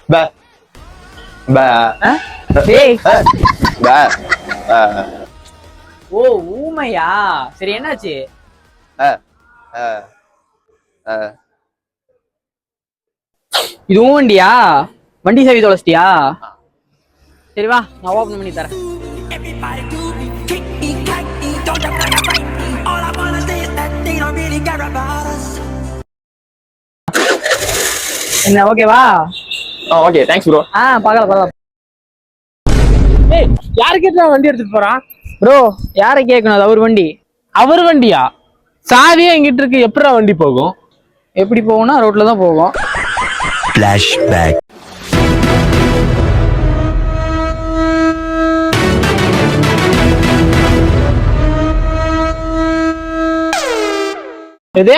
ப ப டேய் ப ஓ ஊமையா? சரி என்னாச்சு? அ அ அ இதுவும் வண்டியா? வண்டி சாவி தொலைச்சிட்டியா? சரி வா, நான் ஓபன் பண்ணி தரேன். Everybody do me, kick me, cut me, don't you wanna fight me? All I wanna say is that they don't really care about us. என்ன ஓகேவா? Okay thanks bro. பார்க்கலாம். ஏய், யாரு கேட்டா வண்டி எடுத்துட்டு போறான்? ப்ரோ யாரை கேட்கணும்? அது அவர் வண்டி. அவர் வண்டியா? சாவியே எங்கிட்ட இருக்கு, எப்படா வண்டி போகும்? எப்படி போகும்னா ரோட்ல தான் போகும். Flashback. எது